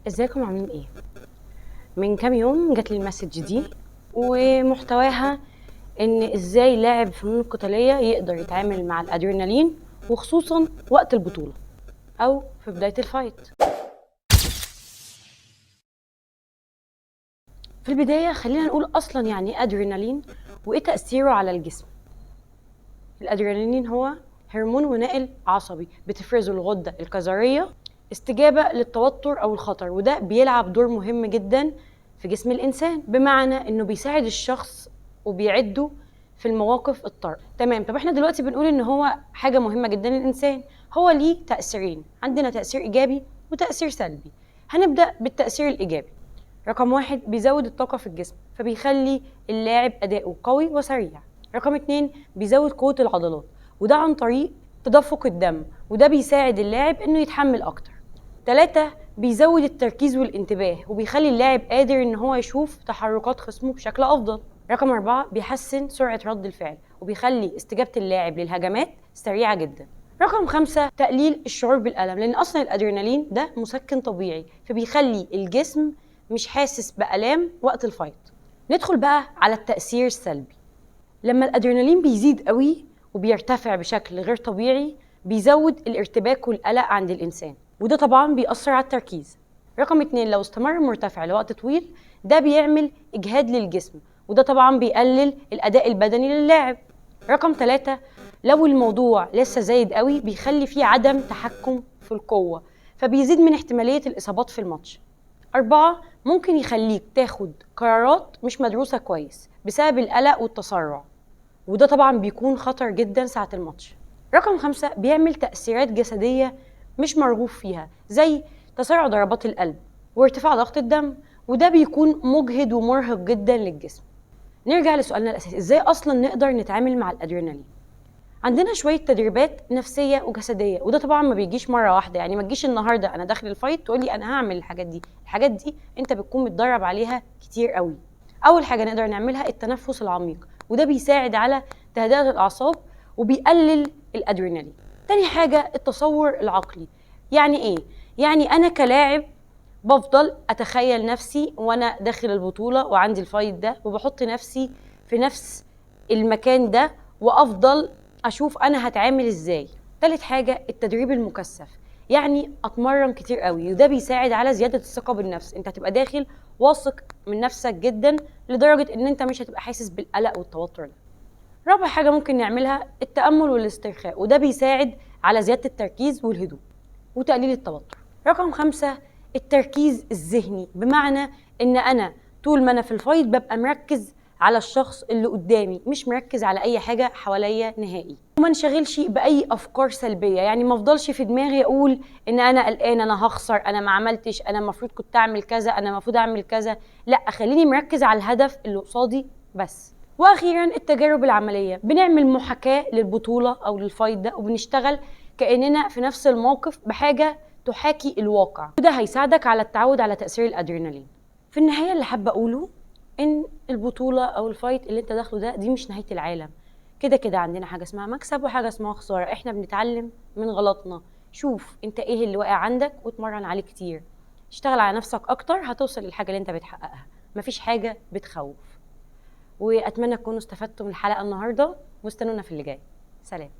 ازيكم عاملين ايه؟ من كام يوم جات لي المسج دي ومحتواها ان ازاي لاعب فنون القتاليه يقدر يتعامل مع الادرينالين وخصوصا وقت البطوله او في بدايه الفايت. في البدايه خلينا نقول اصلا يعني ايه ادرينالين وايه تاثيره على الجسم. الادرينالين هو هرمون وناقل عصبي بتفرزه الغده الكظريه استجابه للتوتر او الخطر، وده بيلعب دور مهم جدا في جسم الانسان، بمعنى انه بيساعد الشخص وبيعده في المواقف الطارئه. تمام، طب احنا دلوقتي بنقول ان هو حاجه مهمه جدا للانسان. هو ليه تاثيرين، عندنا تاثير ايجابي وتاثير سلبي. هنبدا بالتاثير الايجابي. رقم 1 بيزود الطاقه في الجسم فبيخلي اللاعب اداؤه قوي وسريع. رقم 2 بيزود قوه العضلات وده عن طريق تدفق الدم، وده بيساعد اللاعب انه يتحمل اكتر. 3 بيزود التركيز والانتباه وبيخلي اللاعب قادر ان هو يشوف تحركات خصمه بشكل افضل. رقم 4 بيحسن سرعة رد الفعل وبيخلي استجابة اللاعب للهجمات سريعة جدا. رقم 5 تقليل الشعور بالألم، لأن أصلا الأدرينالين ده مسكن طبيعي فبيخلي الجسم مش حاسس بألام وقت الفايت. ندخل بقى على التأثير السلبي. لما الأدرينالين بيزيد قوي وبيرتفع بشكل غير طبيعي بيزود الارتباك والقلق عند الإنسان، وده طبعا بيأثر على التركيز. رقم 2 لو استمر مرتفع لوقت طويل ده بيعمل إجهاد للجسم وده طبعا بيقلل الأداء البدني للاعب. رقم 3 لو الموضوع لسه زايد قوي بيخلي فيه عدم تحكم في القوة فبيزيد من احتمالية الإصابات في الماتش. 4 ممكن يخليك تاخد قرارات مش مدروسة كويس بسبب القلق والتسرع، وده طبعا بيكون خطر جدا ساعة الماتش. رقم 5 بيعمل تأثيرات جسدية مش مرغوب فيها زي تسارع ضربات القلب وارتفاع ضغط الدم، وده بيكون مجهد ومرهق جدا للجسم. نرجع لسؤالنا الأساسي، ازاي أصلا نقدر نتعامل مع الأدرينالين؟ عندنا شوية تدريبات نفسية وجسدية، وده طبعا ما بيجيش مرة واحدة. يعني ما تجيش النهاردة أنا داخل الفايت تقولي أنا هعمل الحاجات دي أنت بتكون متدرب عليها كتير قوي. أول حاجة نقدر نعملها التنفس العميق وده بيساعد على تهدئة الأعصاب وبيقلل الأدرينالين. تاني حاجة التصور العقلي. يعني إيه؟ يعني أنا كلاعب بفضل أتخيل نفسي وأنا داخل البطولة وعندي الفايت ده وبحط نفسي في نفس المكان ده وأفضل أشوف أنا هتعامل إزاي. تالت حاجة التدريب المكثف، يعني أتمرن كتير قوي وده بيساعد على زيادة الثقة بالنفس. أنت هتبقى داخل واثق من نفسك جدا لدرجة إن أنت مش هتبقى حاسس بالقلق والتوتر ده. رابع حاجة ممكن نعملها التأمل والاسترخاء وده بيساعد على زيادة التركيز والهدوء وتقليل التوتر. رقم 5 التركيز الذهني، بمعنى إن أنا طول ما أنا في الفايت ببقى مركز على الشخص اللي قدامي مش مركز على أي حاجة حواليا نهائي، وما انشغلش بأي أفكار سلبية. يعني ما افضلش في دماغي أقول إن أنا قلقان، أنا هخسر، أنا ما عملتش، أنا المفروض كنت أعمل كذا، أنا المفروض أعمل كذا. لا، خليني مركز على الهدف اللي قصادي بس. واخيرا التجارب العمليه، بنعمل محاكاه للبطوله او للفايت ده وبنشتغل كاننا في نفس الموقف بحاجه تحاكي الواقع، وده هيساعدك على التعود على تاثير الادرينالين. في النهايه اللي حابه اقوله ان البطوله او الفايت اللي انت داخله ده دي مش نهايه العالم. كده كده عندنا حاجه اسمها مكسب وحاجه اسمها خساره، احنا بنتعلم من غلطنا. شوف انت ايه اللي واقع عندك واتمرن عليه كتير، اشتغل على نفسك اكتر هتوصل للحاجه اللي انت بتحققها. مفيش حاجه بتخوف. واتمنى تكونوا استفدتوا من الحلقه النهارده واستنونا في اللي جاي. سلام.